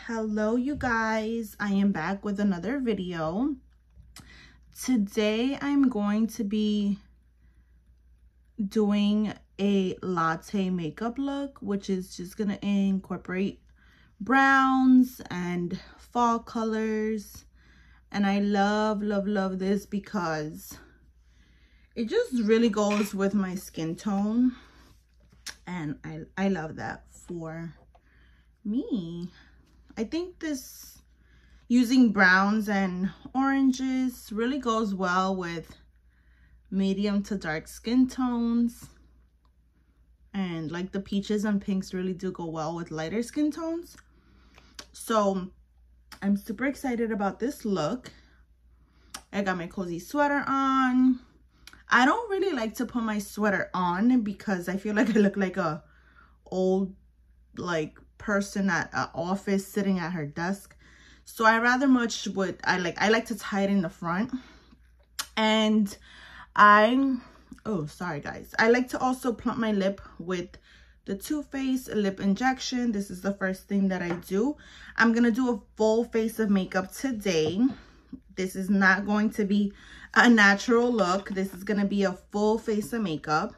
Hello you guys, I am back with another video. Today I'm going to be doing a latte makeup look, which is just gonna incorporate browns and fall colors. And I love this because it just really goes with my skin tone, and I love that for me. I think this using browns and oranges really goes well with medium to dark skin tones, and like the peaches and pinks really do go well with lighter skin tones. So I'm super excited about this look. I got my cozy sweater on. I don't really like to put my sweater on because I feel like I look like a old person at an office sitting at her desk. So I rather much would I like to tie it in the front. And oh sorry guys, I like to also plump my lip with the Too Faced lip injection. This is the first thing that I do. I'm gonna do a full face of makeup today. This is not going to be a natural look. This is gonna be a full face of makeup,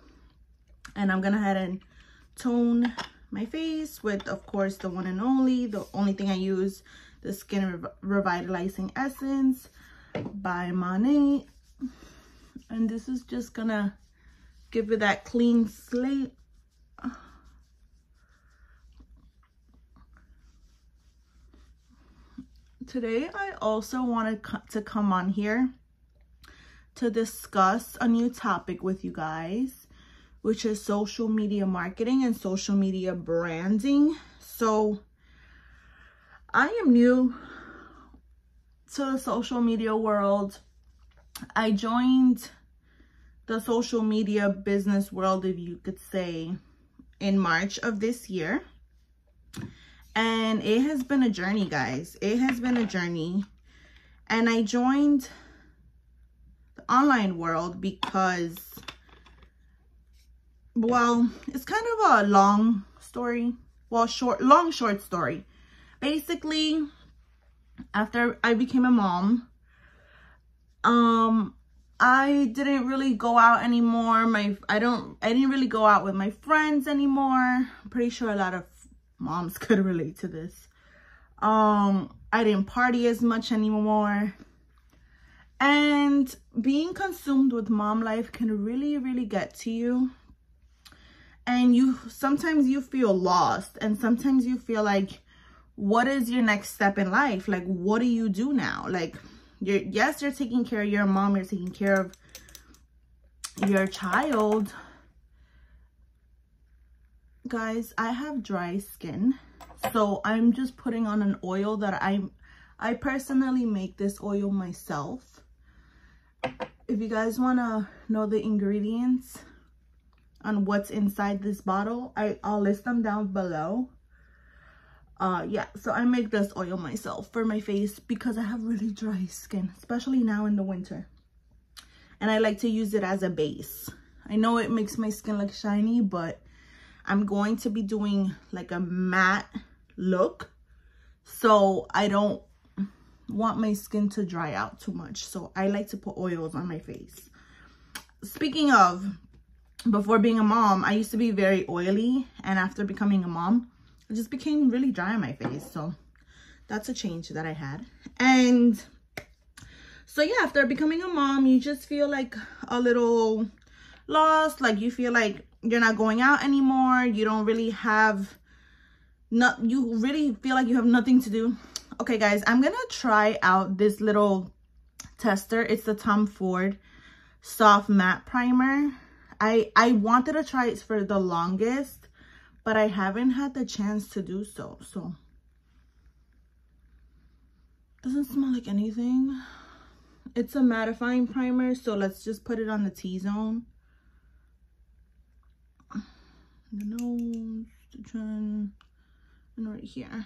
and I'm gonna head and tone my face with, of course, the one and only, the only thing I use, the Skin Revitalizing Essence by Monat. And this is just gonna give it that clean slate. Today I also wanted to come on here to discuss a new topic with you guys, which is social media marketing and social media branding. So I am new to the social media world. I joined the social media business world, if you could say, in March of this year. And it has been a journey, guys. It has been a journey. And I joined the online world because, well, it's kind of a long story. Well, short story. Basically, after I became a mom, I didn't really go out anymore. I didn't really go out with my friends anymore. I'm pretty sure a lot of moms could relate to this. I didn't party as much anymore. And being consumed with mom life can really get to you. And sometimes you feel lost, and sometimes you feel like, what is your next step in life? Like, what do you do now? Like, you're taking care of your mom, you're taking care of your child. Guys, I have dry skin, so I'm just putting on an oil that I personally make this oil myself. If you guys want to know the ingredients on what's inside this bottle, I'll list them down below. Yeah, so I make this oil myself for my face because I have really dry skin, especially now in the winter. And I like to use it as a base. I know it makes my skin look shiny, but I'm going to be doing like a matte look, so I don't want my skin to dry out too much. So I like to put oils on my face. Speaking of, before being a mom, I used to be very oily, and after becoming a mom, it just became really dry on my face. So that's a change that I had. And so yeah, after becoming a mom, you just feel like a little lost. Like, you feel like you're not going out anymore. You don't really have, you really feel like you have nothing to do. Okay guys, I'm gonna try out this little tester. It's the Tom Ford Soft Matte Primer. I wanted to try it for the longest, but I haven't had the chance to do so. So doesn't smell like anything. It's a mattifying primer, so let's just put it on the T-zone. The nose, the chin, and right here.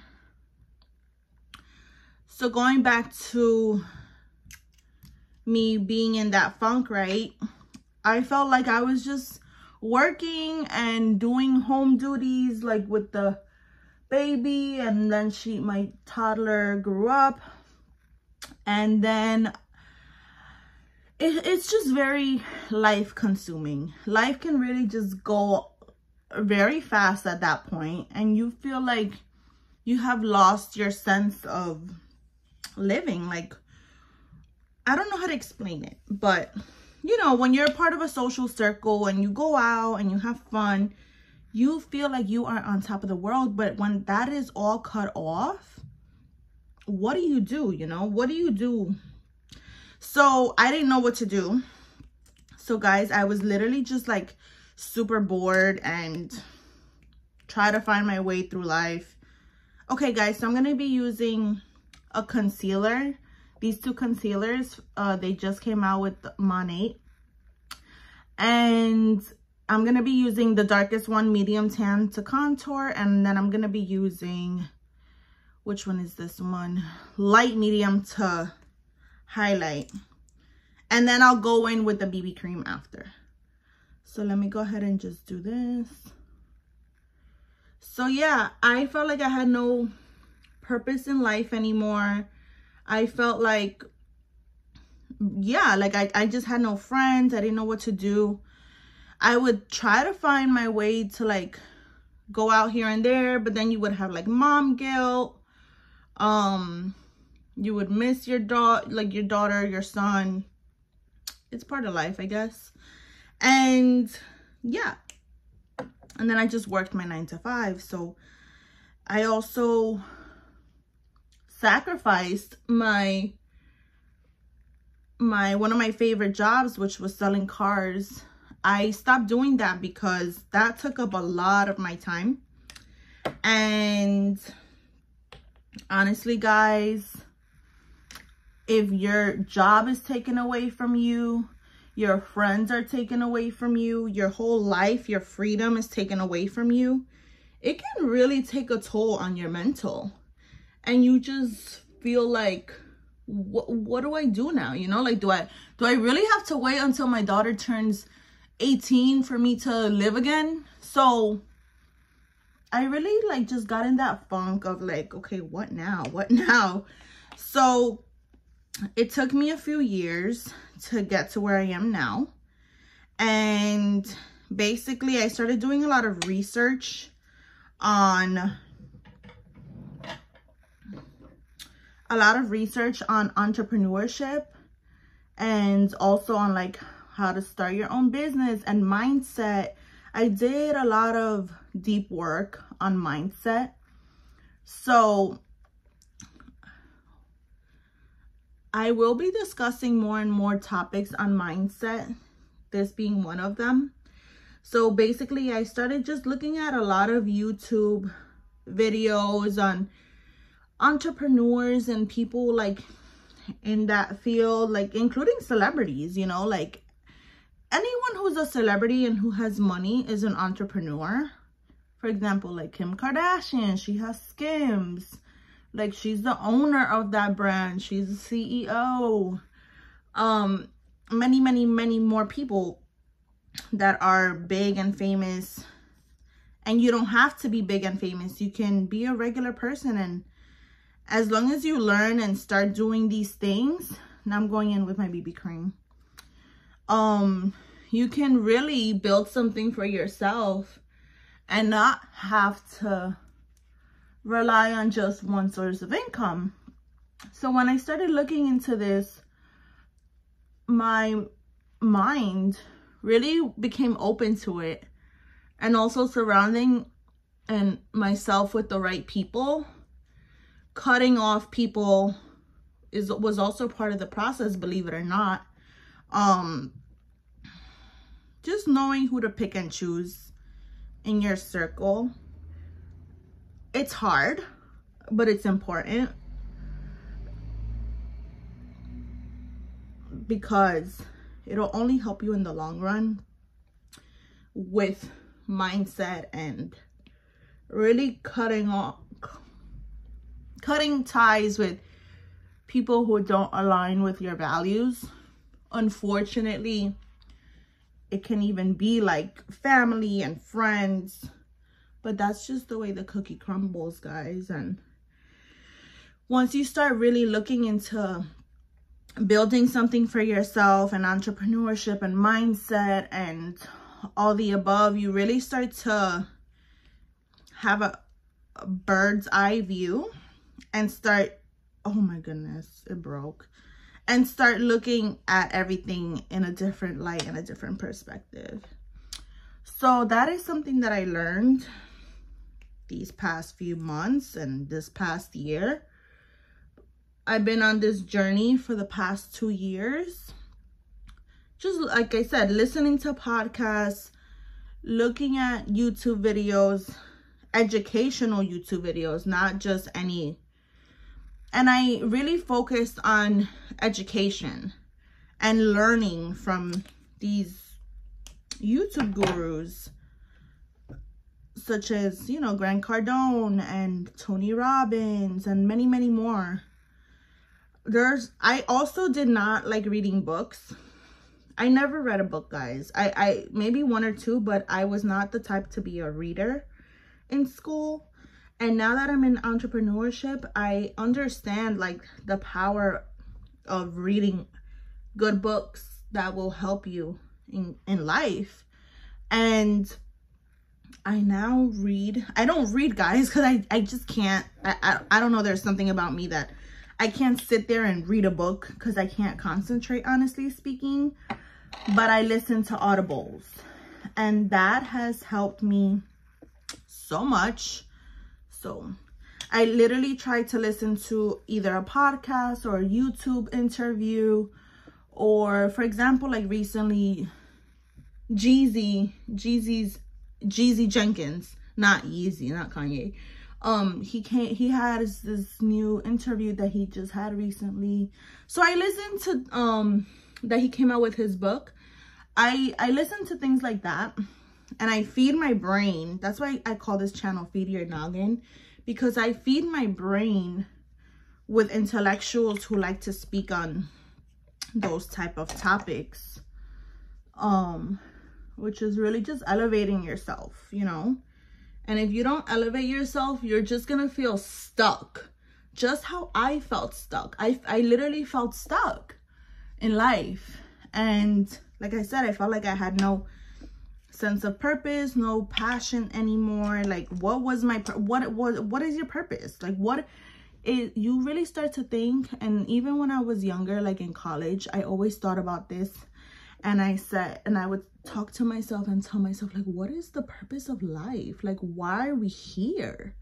So going back to me being in that funk, right? I felt like I was just working and doing home duties, like with the baby, and then my toddler grew up, and then it's just very life consuming. Life can really just go very fast at that point, and you feel like you have lost your sense of living. Like, I don't know how to explain it, but you know, when you're a part of a social circle and you go out and you have fun, you feel like you are on top of the world. But when that is all cut off, what do you do? You know, what do you do? So I didn't know what to do. So guys, I was literally just like super bored and try to find my way through life. Okay guys, so I'm going to be using a concealer. These two concealers, they just came out with Monat. And I'm going to be using the darkest one, medium tan to contour. And then I'm going to be using, which one is this one? Light medium to highlight. And then I'll go in with the BB cream after. So let me go ahead and just do this. So yeah, I felt like I had no purpose in life anymore. I felt like, yeah, like I just had no friends. I didn't know what to do. I would try to find my way to like go out here and there, but then you would have like mom guilt. You would miss your daughter, your son. It's part of life, I guess. And yeah. And then I just worked my 9 to 5. So I also sacrificed one of my favorite jobs, which was selling cars. I stopped doing that because that took up a lot of my time. And honestly, guys, if your job is taken away from you, your friends are taken away from you, your whole life, your freedom is taken away from you, it can really take a toll on your mental. And you just feel like, what do I do now? You know, like, do I really have to wait until my daughter turns 18 for me to live again? So I really like just got in that funk of like, okay, what now? What now? So it took me a few years to get to where I am now. And basically I started doing a lot of research on entrepreneurship, and also on like how to start your own business and mindset. I did a lot of deep work on mindset. So I will be discussing more and more topics on mindset, this being one of them. So basically I started just looking at a lot of YouTube videos on entrepreneurs and people like in that field, like including celebrities, you know, like anyone who's a celebrity and who has money is an entrepreneur. For example, like Kim Kardashian, she has Skims. Like, she's the owner of that brand. She's the CEO. Many more people that are big and famous. And you don't have to be big and famous. You can be a regular person. And as long as you learn and start doing these things, now I'm going in with my BB cream. You can really build something for yourself and not have to rely on just one source of income. So when I started looking into this, my mind really became open to it, and also surrounding myself with the right people. Cutting off people was also part of the process, believe it or not. Just knowing who to pick and choose in your circle. It's hard, but it's important, because it'll only help you in the long run with mindset and really cutting ties with people who don't align with your values. Unfortunately, it can even be like family and friends. but that's just the way the cookie crumbles, guys. And once you start really looking into building something for yourself and entrepreneurship and mindset and all the above, you really start to have a bird's eye view and start, oh my goodness, it broke, and start looking at everything in a different light and a different perspective. So that is something that I learned these past few months and this past year. I've been on this journey for the past 2 years. Just like I said, listening to podcasts, looking at YouTube videos, educational YouTube videos, not just any. And I really focused on education and learning from these YouTube gurus, such as, you know, Grant Cardone and Tony Robbins and many, many more. I also did not like reading books. I never read a book, guys. I maybe 1 or 2, but I was not the type to be a reader in school. And now that I'm in entrepreneurship, I understand like the power of reading good books that will help you in life. And I now read. I don't read, guys, because I just can't. I don't know, there's something about me that I can't sit there and read a book because I can't concentrate, honestly speaking. But I listen to audibles, and that has helped me so much. So I literally try to listen to either a podcast or a YouTube interview, or for example, like recently, Jeezy Jenkins, not Yeezy, not Kanye. He has this new interview that he just had recently. So I listened to that he came out with his book. I listen to things like that, and I feed my brain. That's why I call this channel Feed Your Noggin, because I feed my brain with intellectuals who like to speak on those type of topics, which is really just elevating yourself, you know. And if you don't elevate yourself, you're just gonna feel stuck, just how I felt stuck. I literally felt stuck in life. And like I said, I felt like I had no sense of purpose, no passion anymore. Like, what was my what is your purpose? Like, what is, you really start to think. And even when I was younger, like in college, I always thought about this, and I would talk to myself and tell myself, like, what is the purpose of life? Like, why are we here?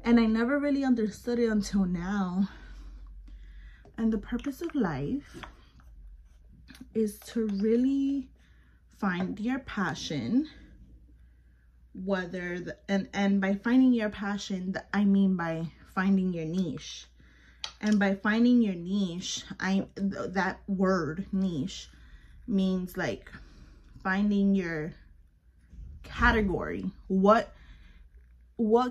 And I never really understood it until now. And the purpose of life is to really find your passion, whether and by finding your passion, I mean by finding your niche. And by finding your niche, that word niche means like finding your category. What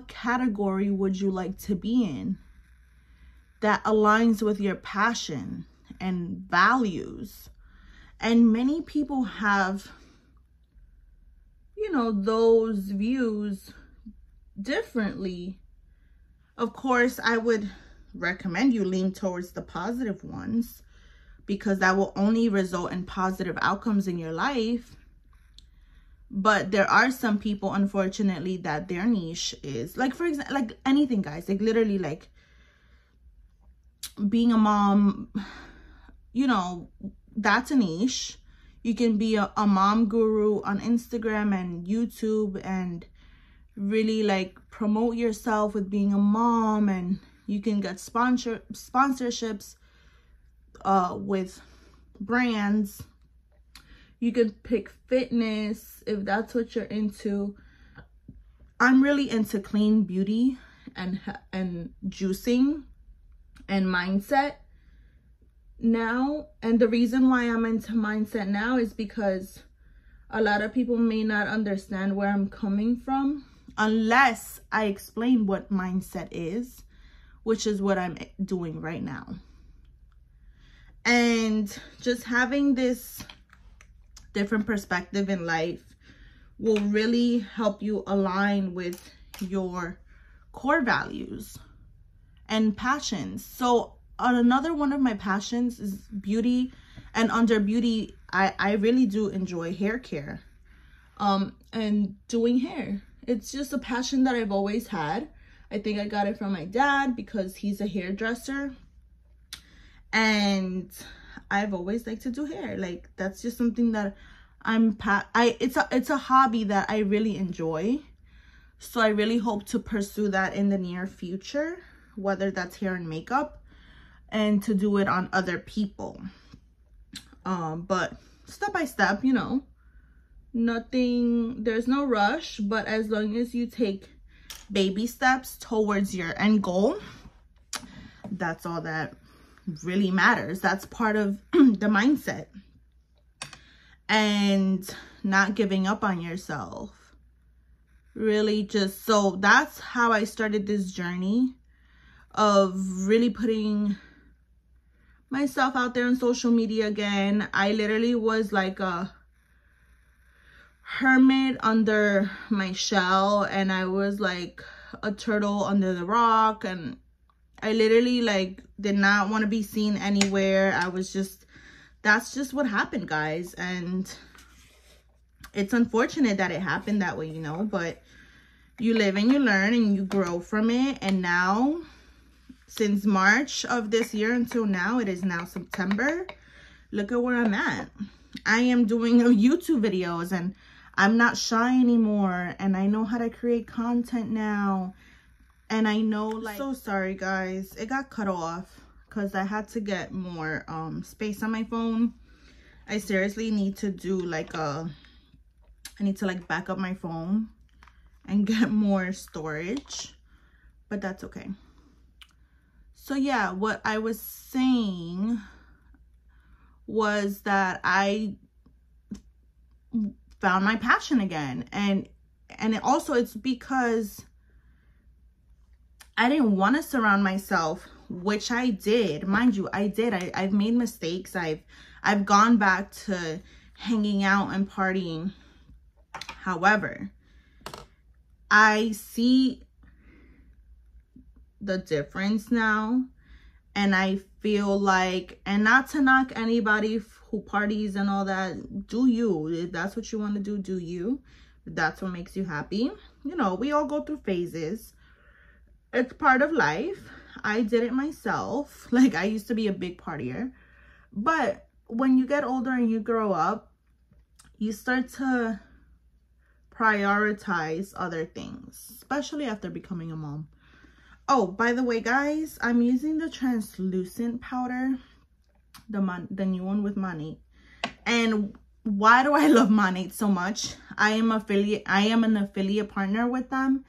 category would you like to be in that aligns with your passion and values? And many people have, you know, those views differently. Of course, I would recommend you lean towards the positive ones, because that will only result in positive outcomes in your life. But there are some people, unfortunately, that their niche is like, for example, like anything, guys, like literally like being a mom, you know, that's a niche. You can be a mom guru on Instagram and YouTube and really like promote yourself with being a mom, and you can get sponsorships with brands. You can pick fitness if that's what you're into. I'm really into clean beauty and juicing and mindset now. And the reason why I'm into mindset now is because a lot of people may not understand where I'm coming from unless I explain what mindset is, which is what I'm doing right now. And just having this different perspective in life will really help you align with your core values and passions. So another one of my passions is beauty, and under beauty I really do enjoy hair care and doing hair. It's just a passion that I've always had. I think I got it from my dad because he's a hairdresser, and I've always liked to do hair. Like, that's just something that it's a hobby that I really enjoy. So I really hope to pursue that in the near future, whether that's hair and makeup, and to do it on other people. But step by step, you know, there's no rush, but as long as you take baby steps towards your end goal, that's all that really matters. That's part of the mindset, and not giving up on yourself. Really, just so that's how I started this journey of really putting myself out there on social media again. I literally was like a hermit under my shell, and I was like a turtle under the rock, and I literally like did not want to be seen anywhere. I was just, that's just what happened, guys. And it's unfortunate that it happened that way, you know, but you live and you learn and you grow from it. And now, since March of this year until now, it is now September, look at where I'm at. I am doing YouTube videos, and I'm not shy anymore, and I know how to create content now. And I know, like, so sorry guys, it got cut off because I had to get more space on my phone. I seriously need to do like I need to like back up my phone and get more storage, but that's okay. So yeah, what I was saying was that I found my passion again, and it's because I didn't want to surround myself, which I did. Mind you, I did. I've made mistakes. I've gone back to hanging out and partying. However, I see the difference now, and I feel like, and not to knock anybody who parties and all that, do you. If that's what you want to do, do you. If that's what makes you happy. You know, we all go through phases. It's part of life. I did it myself. Like, I used to be a big partier. But when you get older and you grow up, you start to prioritize other things, especially after becoming a mom. Oh, by the way, guys, I'm using the translucent powder, the new one with Monat. And why do I love Monat so much? I am an affiliate partner with them.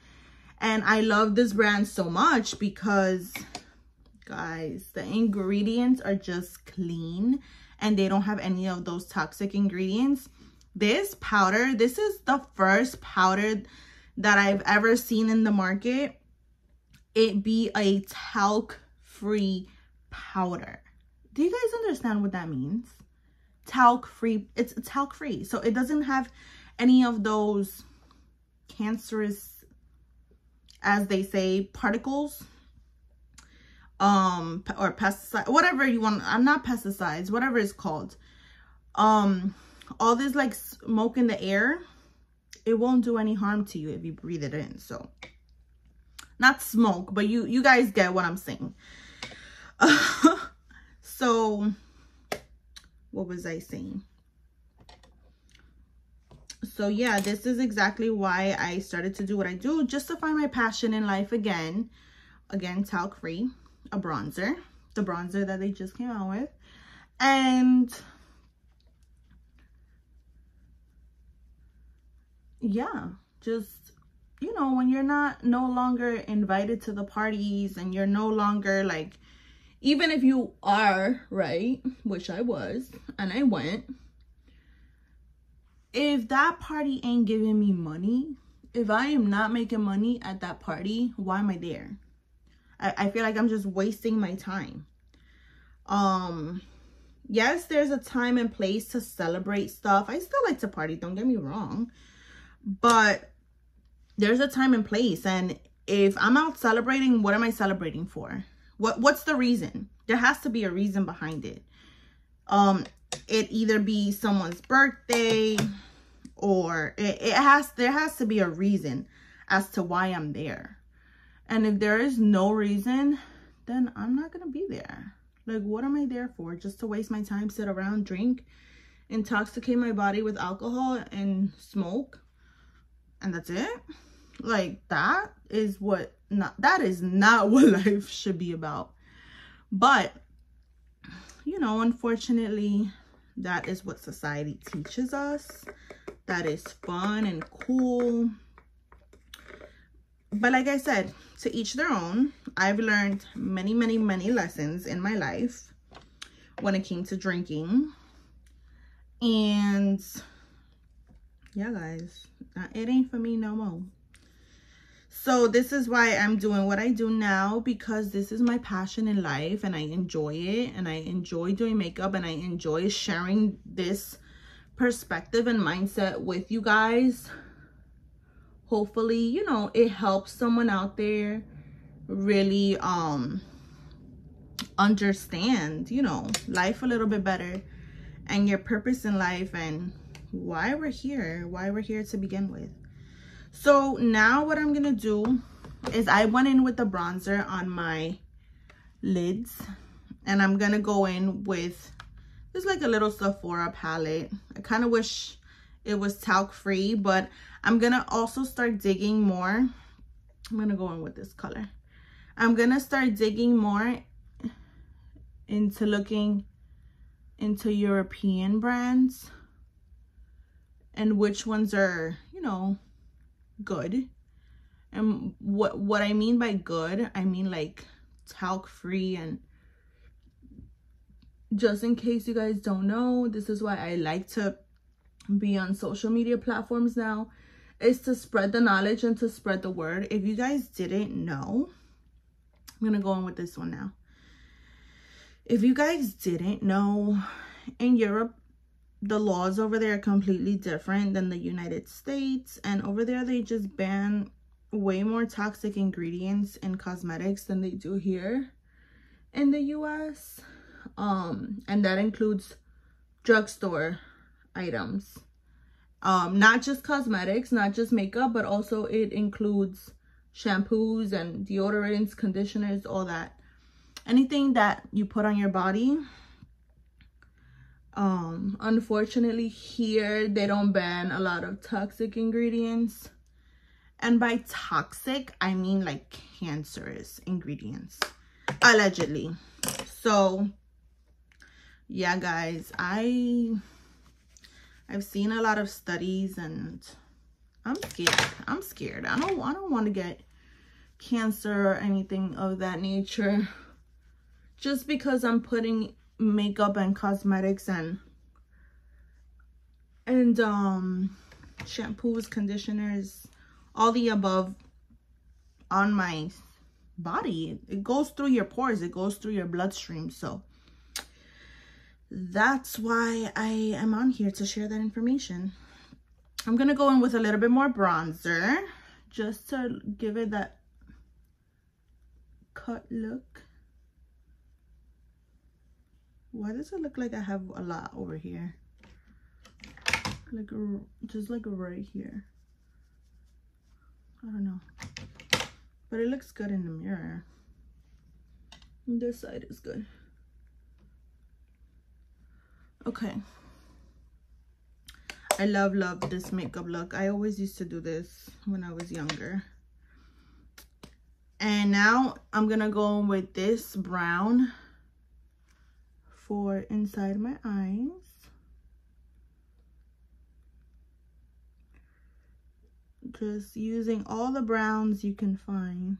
And I love this brand so much because, guys, the ingredients are just clean and they don't have any of those toxic ingredients. This powder, this is the first powder that I've ever seen in the market. It be a talc-free powder. Do you guys understand what that means? Talc-free. It's talc-free. So it doesn't have any of those cancerous, as they say, particles, or pesticide, whatever you want. I'm not pesticides, whatever it's called. All this like smoke in the air, it won't do any harm to you if you breathe it in. So, not smoke, but you guys get what I'm saying. So, what was I saying? So yeah, this is exactly why I started to do what I do, just to find my passion in life again. Again, talc-free, a bronzer, the bronzer that they just came out with. And yeah, just, you know, when you're no longer invited to the parties, and you're no longer like, even if you are, right, which I was, and I went, if that party ain't giving me money, if I am not making money at that party, why am I there? I feel like I'm just wasting my time. Yes, there's a time and place to celebrate stuff. I still like to party, don't get me wrong. But there's a time and place. And if I'm out celebrating, what am I celebrating for? What's the reason? There has to be a reason behind it. It either be someone's birthday, or there has to be a reason as to why I'm there. And if there is no reason, then I'm not gonna be there. Like, what am I there for? Just to waste my time, sit around, drink, intoxicate my body with alcohol and smoke, and that's it? Like, that is not what life should be about. But, you know, unfortunately, that is what society teaches us. That is fun and cool. But like I said, to each their own. I've learned many, many, many lessons in my life when it came to drinking. And yeah, guys, it ain't for me no more. So this is why I'm doing what I do now, because this is my passion in life and I enjoy it, and I enjoy doing makeup, and I enjoy sharing this perspective and mindset with you guys. Hopefully, you know, it helps someone out there really understand, you know, life a little bit better, and your purpose in life, and why we're here to begin with. So now what I'm gonna do is I went in with the bronzer on my lids, and I'm gonna go in with just like a little Sephora palette. I kind of wish it was talc free, but I'm gonna also start digging more. I'm gonna go in with this color. I'm gonna start digging more into looking into European brands and which ones are, you know, good. And what I mean by good, I mean like talc free. And just in case you guys don't know, this is why I like to be on social media platforms now, is to spread the knowledge and to spread the word. If you guys didn't know, I'm gonna go in with this one now. If you guys didn't know, in Europe, the laws over there are completely different than the United States, and over there they just ban way more toxic ingredients in cosmetics than they do here in the US. And that includes drugstore items, not just cosmetics, not just makeup, but also it includes shampoos and deodorants, conditioners, all that. Anything that you put on your body. Unfortunately here they don't ban a lot of toxic ingredients, and by toxic I mean like cancerous ingredients, allegedly. So yeah, guys, I've seen a lot of studies, and I'm scared. I don't want to get cancer or anything of that nature just because I'm putting makeup and cosmetics and shampoos, conditioners, all the above on my body. It goes through your pores, it goes through your bloodstream. So that's why I am on here, to share that information. I'm gonna go in with a little bit more bronzer just to give it that cut look. Why does it look like I have a lot over here? Like just like right here. I don't know, but it looks good in the mirror. This side is good. Okay, I love this makeup look. I always used to do this when I was younger. And now I'm gonna go in with this brown for inside my eyes. Just using all the browns you can find.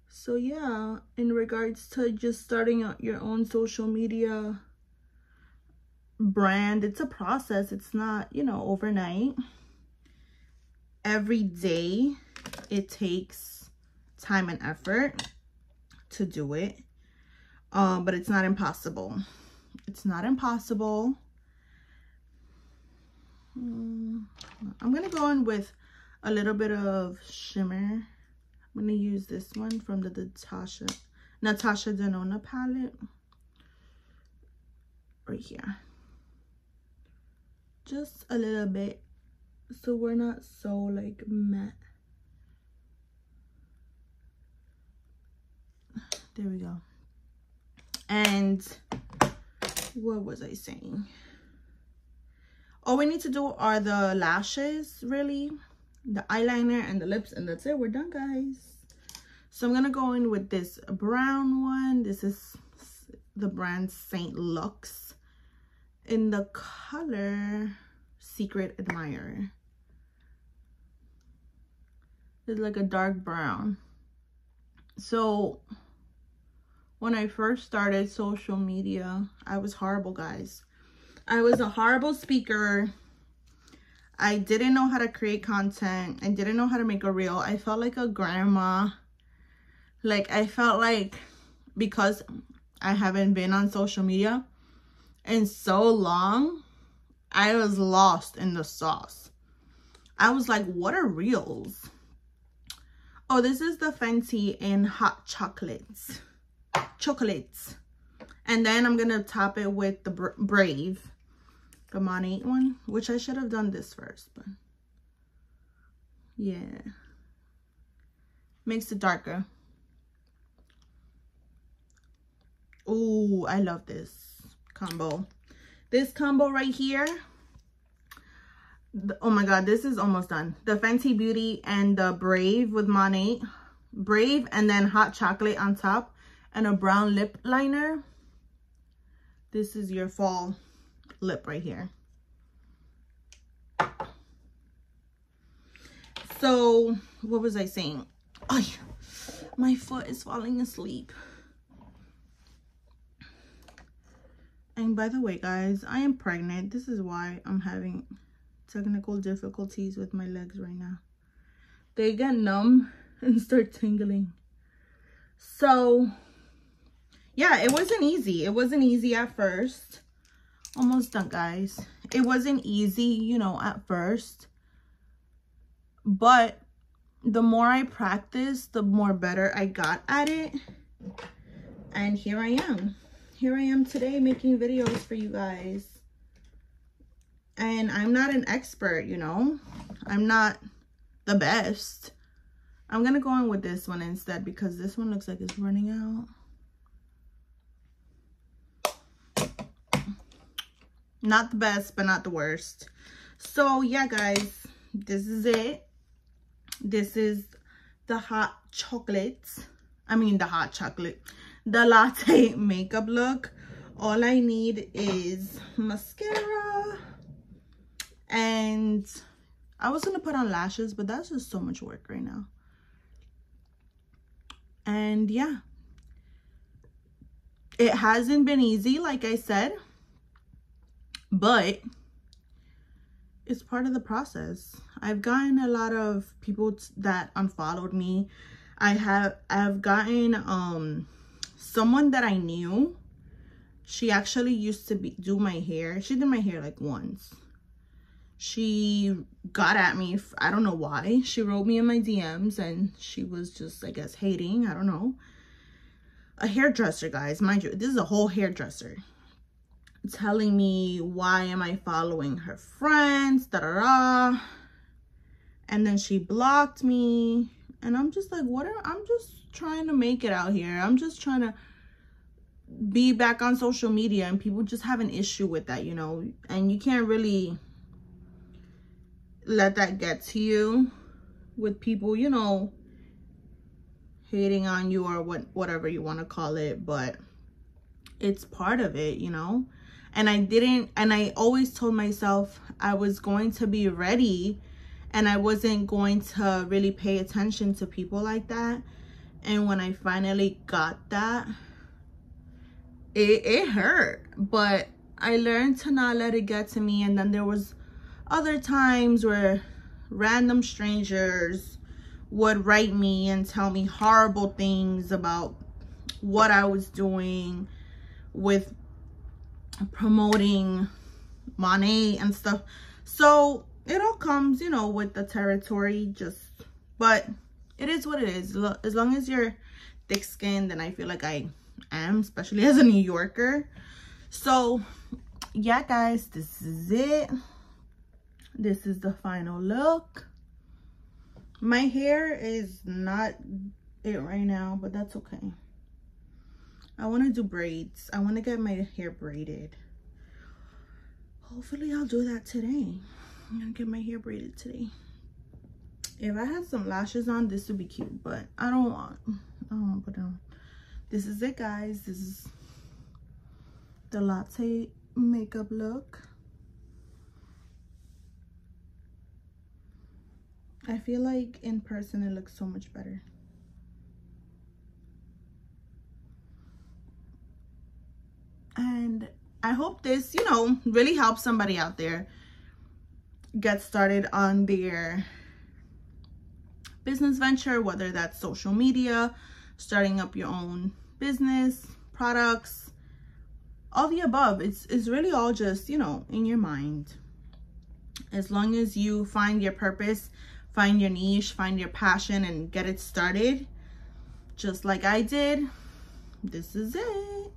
So yeah, in regards to just starting out your own social media brand, it's a process. It's not, you know, overnight. Every day it takes time and effort to do it, but it's not impossible. It's not impossible. I'm gonna go in with a little bit of shimmer. I'm gonna use this one from the Natasha Denona palette right here. Just a little bit, so we're not so like matte. There we go. And what was I saying? All we need to do are the lashes, really, the eyeliner and the lips, and that's it. We're done, guys. So I'm gonna go in with this brown one. This is the brand St. Luxe in the color Secret Admirer. It's like a dark brown. So when I first started social media, I was horrible, guys. I was a horrible speaker. I didn't know how to create content. I didn't know how to make a reel. I felt like a grandma. Like, I felt like because I haven't been on social media in so long, I was lost in the sauce. I was like, what are reels? Oh, this is the FENTY in Hot Chocolates. And then I'm going to top it with the Brave. The Monat one, which I should have done this first, but yeah, makes it darker. Oh, I love this combo. This combo right here. Oh my god, this is almost done. The Fenty Beauty and the Brave with Monat. Brave and then hot chocolate on top and a brown lip liner. This is your fall lip right here. So what was I saying? Oh, my foot is falling asleep. And by the way, guys, I am pregnant. This is why I'm having technical difficulties with my legs right now. They get numb and start tingling. So yeah, it wasn't easy. It wasn't easy at first. Almost done, guys. It wasn't easy, you know, at first. But the more I practiced, the more better I got at it. And here I am. Here I am today making videos for you guys. And I'm not an expert, you know. I'm not the best. I'm going to go in with this one instead because this one looks like it's running out. Not the best, but not the worst. So yeah, guys, this is it. This is the hot chocolate. The latte makeup look. All I need is mascara. And I was gonna put on lashes, but that's just so much work right now. And yeah, it hasn't been easy, like I said. But it's part of the process. I've gotten a lot of people that unfollowed me. I've gotten someone that I knew. She actually used to do my hair. She did my hair like once. She got at me. I don't know why. She wrote me in my DMs and she was just, I guess, hating. I don't know. A hairdresser, guys. Mind you, this is a whole hairdresser. Telling me why am I following her friends, and then she blocked me, and I'm just like, I'm just trying to make it out here. I'm just trying to be back on social media, and people just have an issue with that, you know, and you can't really let that get to you with people, you know, hating on you or whatever you want to call it, but it's part of it, you know. And I always told myself I was going to be ready and I wasn't going to really pay attention to people like that. And when I finally got that, it hurt, but I learned to not let it get to me. And then there was other times where random strangers would write me and tell me horrible things about what I was doing with promoting Monat and stuff. So it all comes, you know, with the territory, but it is what it is. As long as you're thick skinned, then I feel like I am, especially as a New Yorker. So yeah, guys, this is it. This is the final look. My hair is not it right now, but that's okay. I want to do braids. I want to get my hair braided. Hopefully I'll do that today. I'm gonna get my hair braided today. If I had some lashes on, this would be cute, but I don't want to put it on. This is it, guys. This is the latte makeup look. I feel like in person it looks so much better. And I hope this, you know, really helps somebody out there get started on their business venture, whether that's social media, starting up your own business, products, all the above. It's really all just, you know, in your mind. As long as you find your purpose, find your niche, find your passion, and get it started, just like I did, this is it.